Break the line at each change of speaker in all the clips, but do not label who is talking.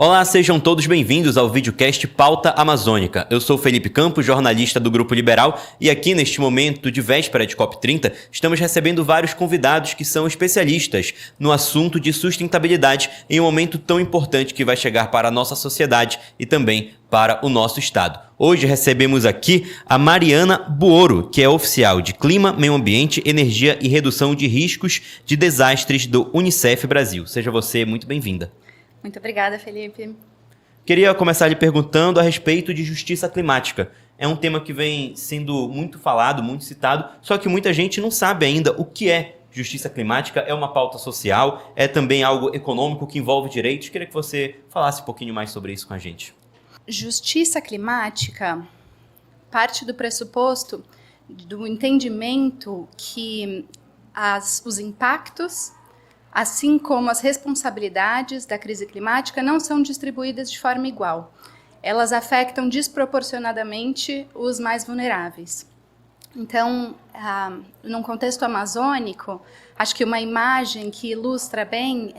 Olá, sejam todos bem-vindos ao videocast Pauta Amazônica. Eu sou Felipe Campos, jornalista do Grupo Liberal, e aqui neste momento de véspera de COP30, estamos recebendo vários convidados que são especialistas no assunto de sustentabilidade em um momento tão importante que vai chegar para a nossa sociedade e também para o nosso estado. Hoje recebemos aqui a Mariana Buoro, que é oficial de Clima, Meio Ambiente, Energia e Redução de Riscos de Desastres do Unicef Brasil. Seja você muito bem-vinda.
Muito obrigada, Felipe.
Queria começar lhe perguntando a respeito de justiça climática. É um tema que vem sendo muito falado, muito citado, só que muita gente não sabe ainda o que é justiça climática. É uma pauta social, é também algo econômico que envolve direitos. Queria que você falasse um pouquinho mais sobre isso com a gente.
Justiça climática parte do pressuposto do entendimento que os impactos, assim como as responsabilidades da crise climática, não são distribuídas de forma igual. Elas afetam desproporcionadamente os mais vulneráveis. Então, num contexto amazônico, acho que uma imagem que ilustra bem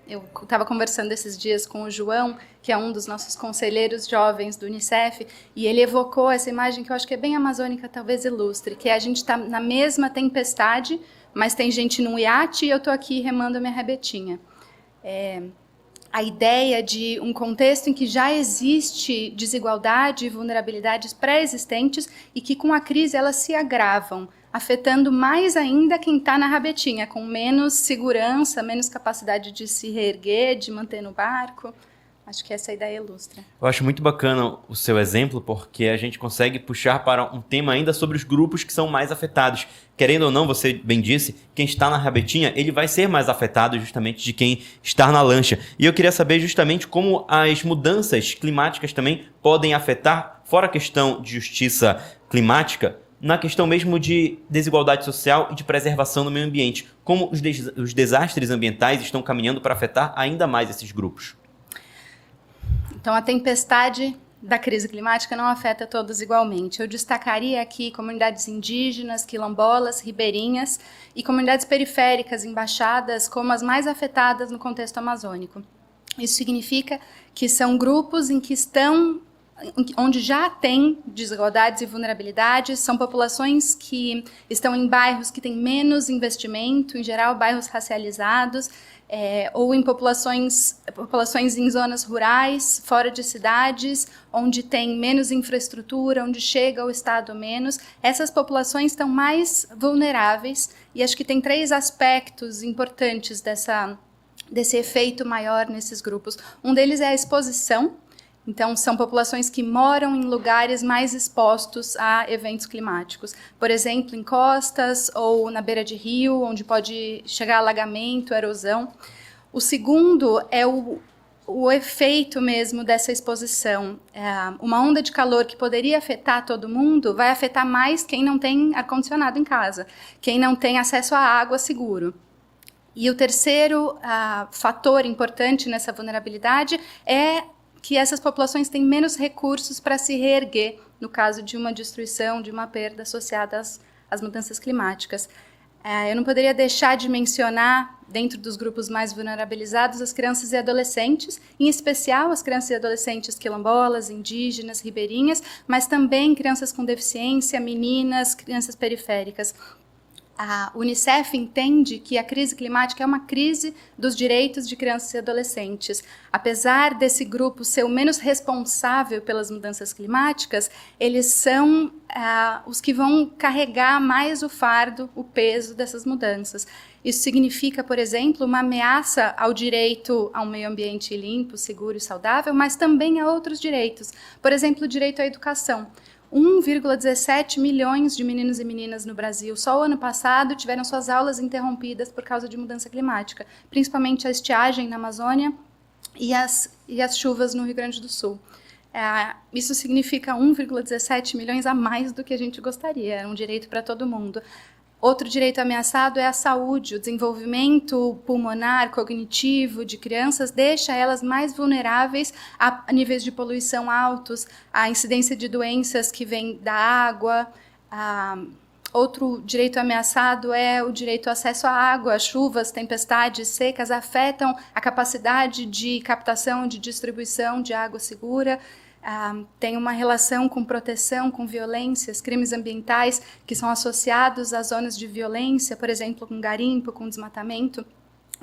eu estava conversando esses dias com o João, que é um dos nossos conselheiros jovens do Unicef, e ele evocou essa imagem que eu acho que é bem amazônica, talvez ilustre, que é a gente está na mesma tempestade, mas tem gente num iate e eu estou aqui remando a minha rebetinha. A ideia de um contexto em que já existe desigualdade e vulnerabilidades pré-existentes e que com a crise elas se agravam, afetando mais ainda quem está na rabetinha, com menos segurança, menos capacidade de se reerguer, de manter no barco. Acho que essa é a ideia ilustra.
Eu acho muito bacana o seu exemplo, porque a gente consegue puxar para um tema ainda sobre os grupos que são mais afetados. Querendo ou não, você bem disse, quem está na rabetinha, ele vai ser mais afetado justamente de quem está na lancha. E eu queria saber justamente como as mudanças climáticas também podem afetar, fora a questão de justiça climática, na questão mesmo de desigualdade social e de preservação do meio ambiente. Como os desastres ambientais estão caminhando para afetar ainda mais esses grupos.
Então, a tempestade da crise climática não afeta todos igualmente. Eu destacaria aqui comunidades indígenas, quilombolas, ribeirinhas e comunidades periféricas em baixadas como as mais afetadas no contexto amazônico. Isso significa que são grupos onde já tem desigualdades e vulnerabilidades, são populações que estão em bairros que têm menos investimento, em geral bairros racializados, ou em populações em zonas rurais, fora de cidades, onde tem menos infraestrutura, onde chega o Estado menos. Essas populações estão mais vulneráveis e acho que tem 3 aspectos importantes desse efeito maior nesses grupos. Um deles é a exposição. Então, são populações que moram em lugares mais expostos a eventos climáticos. Por exemplo, em costas ou na beira de rio, onde pode chegar alagamento, erosão. O segundo é o efeito mesmo dessa exposição. Uma onda de calor que poderia afetar todo mundo vai afetar mais quem não tem ar-condicionado em casa, quem não tem acesso à água seguro. E o terceiro fator importante nessa vulnerabilidade é que essas populações têm menos recursos para se reerguer no caso de uma destruição, de uma perda associada às mudanças climáticas. Eu não poderia deixar de mencionar, dentro dos grupos mais vulnerabilizados, as crianças e adolescentes, em especial as crianças e adolescentes quilombolas, indígenas, ribeirinhas, mas também crianças com deficiência, meninas, crianças periféricas. A Unicef entende que a crise climática é uma crise dos direitos de crianças e adolescentes. Apesar desse grupo ser o menos responsável pelas mudanças climáticas, eles são os que vão carregar mais o fardo, o peso dessas mudanças. Isso significa, por exemplo, uma ameaça ao direito a um meio ambiente limpo, seguro e saudável, mas também a outros direitos. Por exemplo, o direito à educação. 1,17 milhões de meninos e meninas no Brasil, só o ano passado, tiveram suas aulas interrompidas por causa de mudança climática, principalmente a estiagem na Amazônia e as chuvas no Rio Grande do Sul. Isso significa 1,17 milhões a mais do que a gente gostaria, é um direito para todo mundo. Outro direito ameaçado é a saúde. O desenvolvimento pulmonar, cognitivo de crianças deixa elas mais vulneráveis a níveis de poluição altos, a incidência de doenças que vêm da água, Outro direito ameaçado é o direito ao acesso à água. Chuvas, tempestades, secas afetam a capacidade de captação, de distribuição de água segura. Tem uma relação com proteção, com violências, crimes ambientais que são associados a zonas de violência, por exemplo, com garimpo, com desmatamento.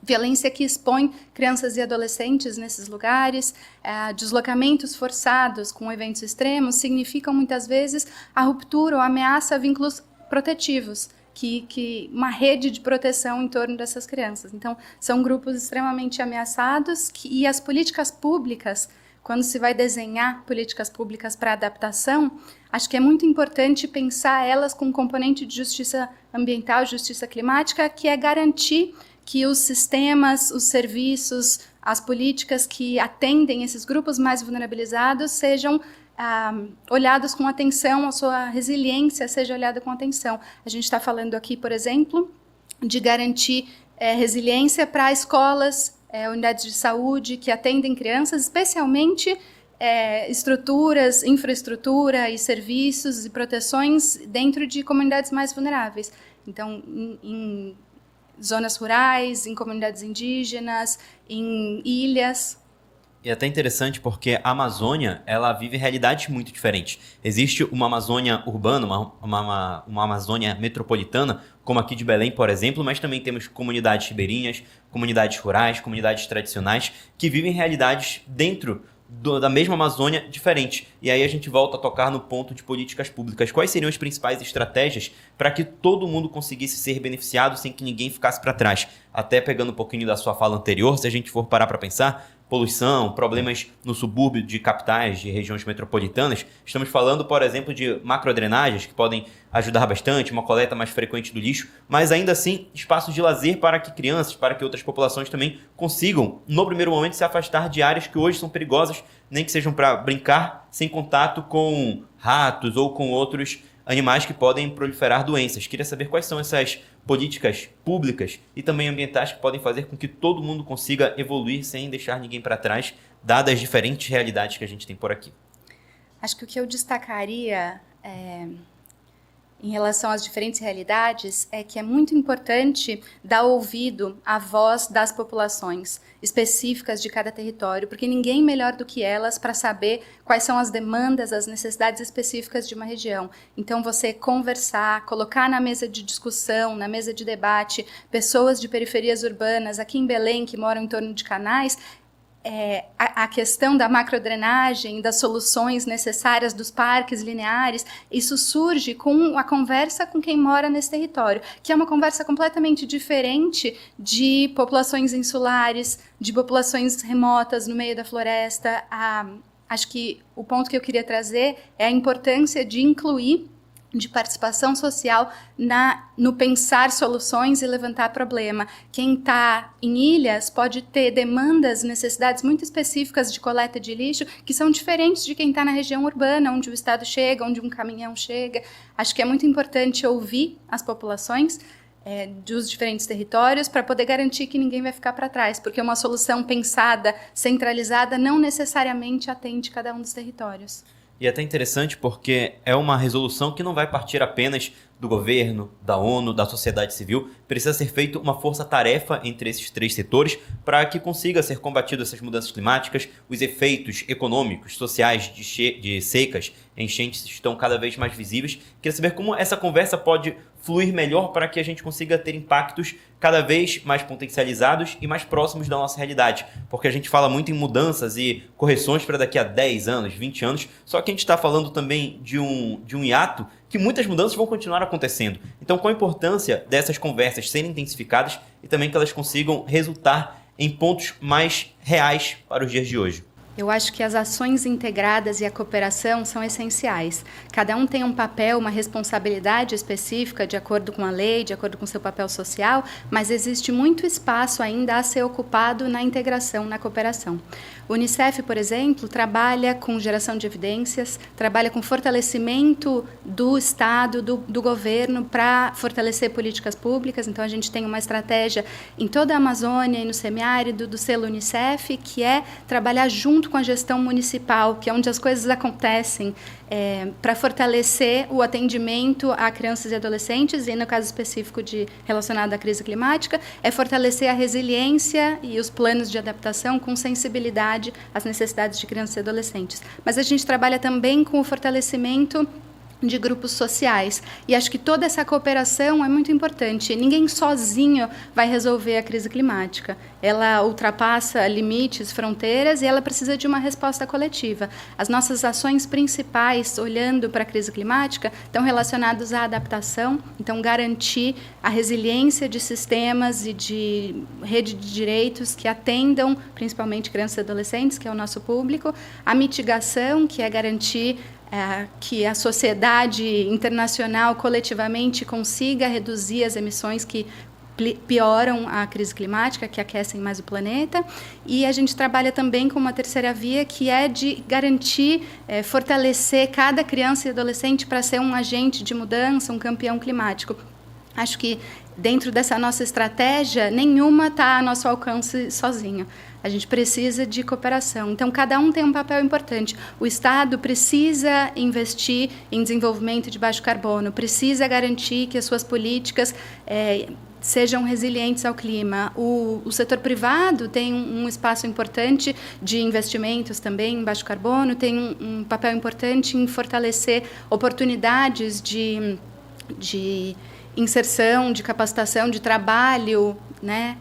Violência que expõe crianças e adolescentes nesses lugares, deslocamentos forçados com eventos extremos significam muitas vezes a ruptura ou ameaça a vínculos protetivos, uma rede de proteção em torno dessas crianças. Então, são grupos extremamente ameaçados e as políticas públicas, quando se vai desenhar políticas públicas para adaptação, acho que é muito importante pensar elas com um componente de justiça ambiental, justiça climática, que é garantir que os sistemas, os serviços, as políticas que atendem esses grupos mais vulnerabilizados sejam olhados com atenção, a sua resiliência seja olhada com atenção. A gente está falando aqui, por exemplo, de garantir resiliência para escolas, unidades de saúde que atendem crianças, especialmente estruturas, infraestrutura e serviços e proteções dentro de comunidades mais vulneráveis. Então, em zonas rurais, em comunidades indígenas, em ilhas.
E é até interessante porque a Amazônia, ela vive realidades muito diferentes. Existe uma Amazônia urbana, uma Amazônia metropolitana, como aqui de Belém, por exemplo, mas também temos comunidades ribeirinhas, comunidades rurais, comunidades tradicionais, que vivem realidades dentro da mesma Amazônia diferente. E aí a gente volta a tocar no ponto de políticas públicas. Quais seriam as principais estratégias para que todo mundo conseguisse ser beneficiado sem que ninguém ficasse para trás? Até pegando um pouquinho da sua fala anterior, se a gente for parar para pensar, poluição, problemas no subúrbio de capitais, de regiões metropolitanas. Estamos falando, por exemplo, de macrodrenagens que podem ajudar bastante, uma coleta mais frequente do lixo, mas ainda assim espaços de lazer para que crianças, para que outras populações também consigam, no primeiro momento, se afastar de áreas que hoje são perigosas, nem que sejam para brincar sem contato com ratos ou com outros animais que podem proliferar doenças. Queria saber quais são essas políticas públicas e também ambientais que podem fazer com que todo mundo consiga evoluir sem deixar ninguém para trás, dadas as diferentes realidades que a gente tem por aqui.
Acho que o que eu destacaria em relação às diferentes realidades é que é muito importante dar ouvido à voz das populações específicas de cada território, porque ninguém melhor do que elas para saber quais são as demandas, as necessidades específicas de uma região. Então, você conversar, colocar na mesa de discussão, na mesa de debate, pessoas de periferias urbanas, aqui em Belém, que moram em torno de canais, a questão da macrodrenagem, das soluções necessárias dos parques lineares, isso surge com a conversa com quem mora nesse território, que é uma conversa completamente diferente de populações insulares, de populações remotas no meio da floresta. Acho que o ponto que eu queria trazer é a importância de incluir, de participação social no pensar soluções e levantar problema. Quem está em ilhas pode ter demandas, necessidades muito específicas de coleta de lixo que são diferentes de quem está na região urbana, onde o Estado chega, onde um caminhão chega. Acho que é muito importante ouvir as populações dos diferentes territórios para poder garantir que ninguém vai ficar para trás, porque uma solução pensada, centralizada, não necessariamente atende cada um dos territórios.
E é até interessante porque é uma resolução que não vai partir apenas do governo, da ONU, da sociedade civil. Precisa ser feita uma força-tarefa entre esses três setores para que consiga ser combatido essas mudanças climáticas, os efeitos econômicos, sociais de secas, enchentes estão cada vez mais visíveis. Queria saber como essa conversa pode fluir melhor para que a gente consiga ter impactos cada vez mais potencializados e mais próximos da nossa realidade. Porque a gente fala muito em mudanças e correções para daqui a 10 anos, 20 anos, só que a gente está falando também de um hiato que muitas mudanças vão continuar acontecendo. Então, qual a importância dessas conversas serem intensificadas e também que elas consigam resultar em pontos mais reais para os dias de hoje?
Eu acho que as ações integradas e a cooperação são essenciais. Cada um tem um papel, uma responsabilidade específica de acordo com a lei, de acordo com o seu papel social, mas existe muito espaço ainda a ser ocupado na integração, na cooperação. O Unicef, por exemplo, trabalha com geração de evidências, trabalha com fortalecimento do Estado, do governo, para fortalecer políticas públicas. Então, a gente tem uma estratégia em toda a Amazônia e no semiárido do selo Unicef, que é trabalhar junto junto com a gestão municipal, que é onde as coisas acontecem, para fortalecer o atendimento a crianças e adolescentes, e no caso específico relacionado à crise climática, é fortalecer a resiliência e os planos de adaptação com sensibilidade às necessidades de crianças e adolescentes. Mas a gente trabalha também com o fortalecimento de grupos sociais. E acho que toda essa cooperação é muito importante. Ninguém sozinho vai resolver a crise climática. Ela ultrapassa limites, fronteiras, e ela precisa de uma resposta coletiva. As nossas ações principais, olhando para a crise climática, estão relacionadas à adaptação, então garantir a resiliência de sistemas e de rede de direitos que atendam, principalmente crianças e adolescentes, que é o nosso público, a mitigação, que é garantir que a sociedade internacional coletivamente consiga reduzir as emissões que pioram a crise climática, que aquecem mais o planeta. E a gente trabalha também com uma terceira via, que é de garantir, fortalecer cada criança e adolescente para ser um agente de mudança, um campeão climático. Acho que dentro dessa nossa estratégia, nenhuma está a nosso alcance sozinha. A gente precisa de cooperação. Então, cada um tem um papel importante. O Estado precisa investir em desenvolvimento de baixo carbono, precisa garantir que as suas políticas sejam resilientes ao clima. O setor privado tem um espaço importante de investimentos também em baixo carbono, tem um papel importante em fortalecer oportunidades de inserção, de capacitação, de trabalho, né?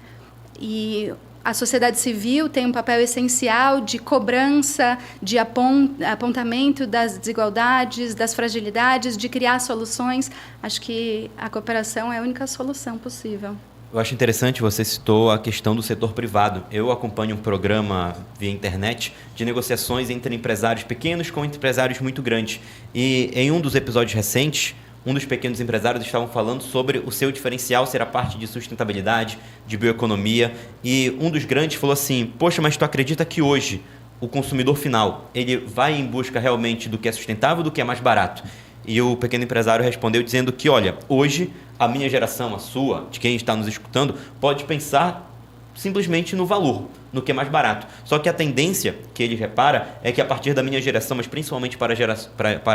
E a sociedade civil tem um papel essencial de cobrança, de apontamento das desigualdades, das fragilidades, de criar soluções. Acho que a cooperação é a única solução possível.
Eu acho interessante, você citou a questão do setor privado. Eu acompanho um programa via internet de negociações entre empresários pequenos com empresários muito grandes. E em um dos episódios recentes, um dos pequenos empresários estavam falando sobre o seu diferencial ser a parte de sustentabilidade, de bioeconomia, e um dos grandes falou assim: poxa, mas tu acredita que hoje o consumidor final ele vai em busca realmente do que é sustentável, do que é mais barato? E o pequeno empresário respondeu dizendo que, olha, hoje a minha geração, a sua, de quem está nos escutando, pode pensar simplesmente no valor, no que é mais barato. Só que a tendência que ele repara é que a partir da minha geração, mas principalmente para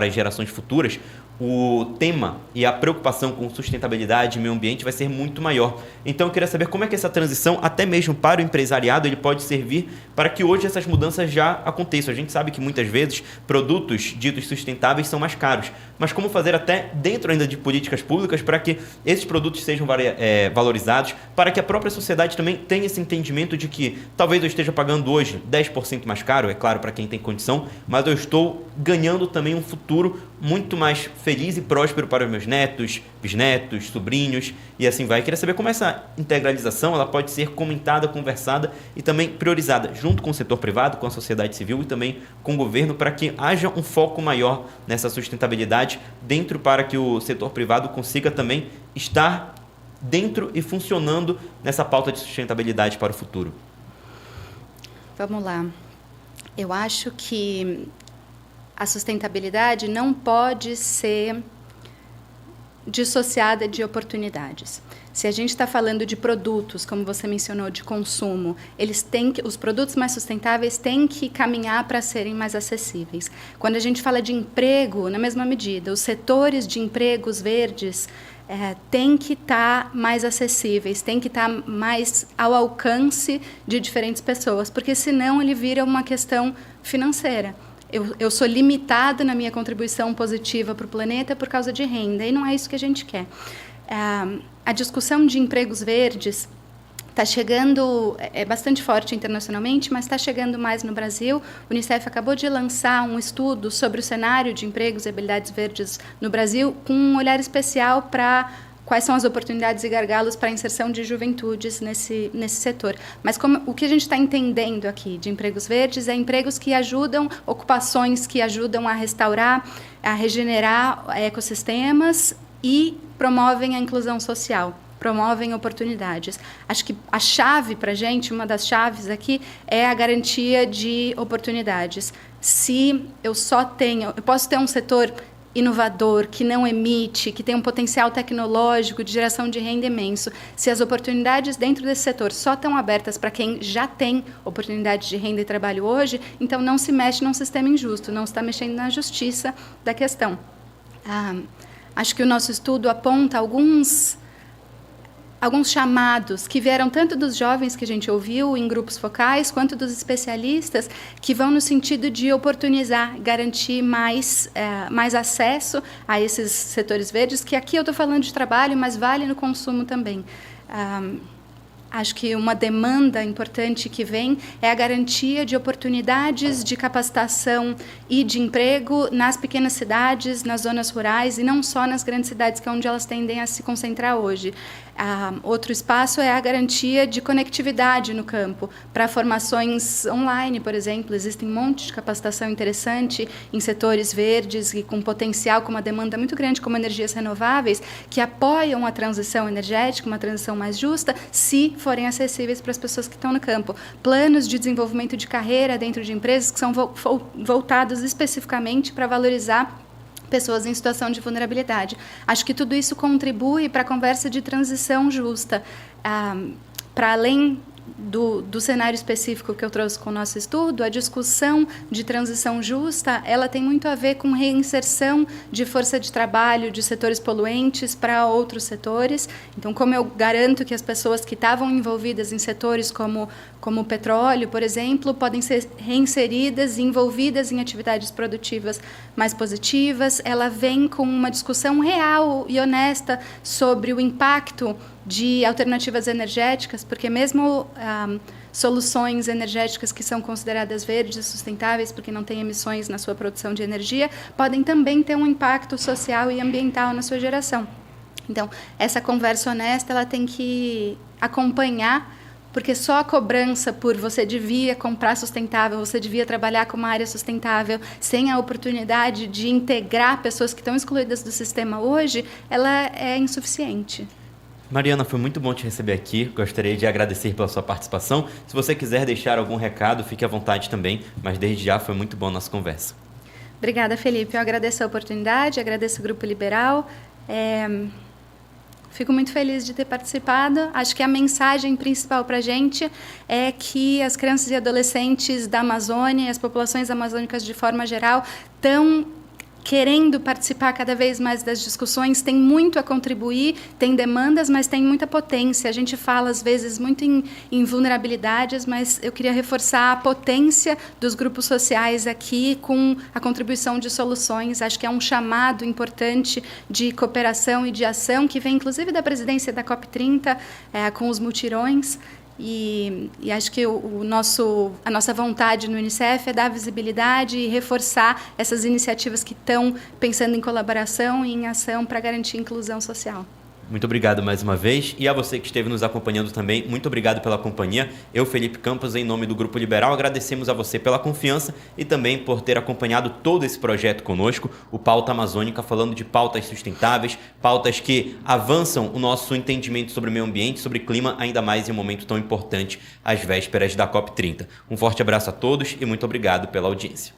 as gerações futuras, o tema e a preocupação com sustentabilidade e meio ambiente vai ser muito maior. Então eu queria saber como é que essa transição, até mesmo para o empresariado, ele pode servir para que hoje essas mudanças já aconteçam. A gente sabe que muitas vezes produtos ditos sustentáveis são mais caros, mas como fazer até dentro ainda de políticas públicas para que esses produtos sejam valorizados, para que a própria sociedade também tenha esse entendimento de que talvez eu esteja pagando hoje 10% mais caro, é claro, para quem tem condição, mas eu estou ganhando também um futuro muito mais feliz e próspero para os meus netos, bisnetos, sobrinhos e assim vai. Eu queria saber como essa integralização ela pode ser comentada, conversada e também priorizada junto com o setor privado, com a sociedade civil e também com o governo, para que haja um foco maior nessa sustentabilidade dentro, para que o setor privado consiga também estar dentro e funcionando nessa pauta de sustentabilidade para o futuro.
Vamos lá. Eu acho que a sustentabilidade não pode ser dissociada de oportunidades. Se a gente está falando de produtos, como você mencionou, de consumo, os produtos mais sustentáveis têm que caminhar para serem mais acessíveis. Quando a gente fala de emprego, na mesma medida, os setores de empregos verdes têm que estar mais acessíveis, têm que estar mais ao alcance de diferentes pessoas, porque senão ele vira uma questão financeira. Eu sou limitado na minha contribuição positiva para o planeta por causa de renda, e não é isso que a gente quer. A discussão de empregos verdes está chegando, é bastante forte internacionalmente, mas está chegando mais no Brasil. O Unicef acabou de lançar um estudo sobre o cenário de empregos e habilidades verdes no Brasil, com um olhar especial para quais são as oportunidades e gargalos para a inserção de juventudes nesse setor. Mas o que a gente está entendendo aqui de empregos verdes é empregos que ajudam, ocupações que ajudam a restaurar, a regenerar ecossistemas e promovem a inclusão social, promovem oportunidades. Acho que a chave para a gente, uma das chaves aqui, é a garantia de oportunidades. Se eu posso ter um setor inovador, que não emite, que tem um potencial tecnológico de geração de renda imenso, se as oportunidades dentro desse setor só estão abertas para quem já tem oportunidade de renda e trabalho hoje, então não se mexe num sistema injusto, não se está mexendo na justiça da questão. Acho que o nosso estudo aponta alguns chamados que vieram tanto dos jovens que a gente ouviu em grupos focais, quanto dos especialistas, que vão no sentido de oportunizar, garantir mais acesso a esses setores verdes, que aqui eu estou falando de trabalho, mas vale no consumo também. Acho que uma demanda importante que vem é a garantia de oportunidades de capacitação e de emprego nas pequenas cidades, nas zonas rurais, e não só nas grandes cidades, que é onde elas tendem a se concentrar hoje. Outro espaço é a garantia de conectividade no campo, para formações online, por exemplo. Existe um monte de capacitação interessante em setores verdes e com potencial, com uma demanda muito grande, como energias renováveis, que apoiam a transição energética, uma transição mais justa, se forem acessíveis para as pessoas que estão no campo. Planos de desenvolvimento de carreira dentro de empresas que são voltados especificamente para valorizar pessoas em situação de vulnerabilidade. Acho que tudo isso contribui para a conversa de transição justa. Para além do cenário específico que eu trouxe com o nosso estudo, a discussão de transição justa, ela tem muito a ver com reinserção de força de trabalho de setores poluentes para outros setores. Então, como eu garanto que as pessoas que estavam envolvidas em setores como o petróleo, por exemplo, podem ser reinseridas e envolvidas em atividades produtivas mais positivas, ela vem com uma discussão real e honesta sobre o impacto de alternativas energéticas, porque mesmo soluções energéticas que são consideradas verdes e sustentáveis, porque não têm emissões na sua produção de energia, podem também ter um impacto social e ambiental na sua geração. Então, essa conversa honesta, ela tem que acompanhar, porque só a cobrança por você devia comprar sustentável, você devia trabalhar com uma área sustentável, sem a oportunidade de integrar pessoas que estão excluídas do sistema hoje, ela é insuficiente.
Mariana, foi muito bom te receber aqui. Gostaria de agradecer pela sua participação. Se você quiser deixar algum recado, fique à vontade também, mas desde já foi muito bom a nossa conversa.
Obrigada, Felipe. Eu agradeço a oportunidade, agradeço o Grupo Liberal. Fico muito feliz de ter participado. Acho que a mensagem principal para a gente é que as crianças e adolescentes da Amazônia, as populações amazônicas de forma geral, estão querendo participar cada vez mais das discussões, tem muito a contribuir, tem demandas, mas tem muita potência. A gente fala, às vezes, muito em vulnerabilidades, mas eu queria reforçar a potência dos grupos sociais aqui com a contribuição de soluções. Acho que é um chamado importante de cooperação e de ação, que vem, inclusive, da presidência da COP30, com os mutirões. E acho que a nossa vontade no Unicef é dar visibilidade e reforçar essas iniciativas que estão pensando em colaboração e em ação para garantir inclusão social.
Muito obrigado mais uma vez. E a você que esteve nos acompanhando também, muito obrigado pela companhia. Eu, Felipe Campos, em nome do Grupo Liberal, agradecemos a você pela confiança e também por ter acompanhado todo esse projeto conosco, o Pauta Amazônica, falando de pautas sustentáveis, pautas que avançam o nosso entendimento sobre o meio ambiente, sobre clima, ainda mais em um momento tão importante, às vésperas da COP30. Um forte abraço a todos e muito obrigado pela audiência.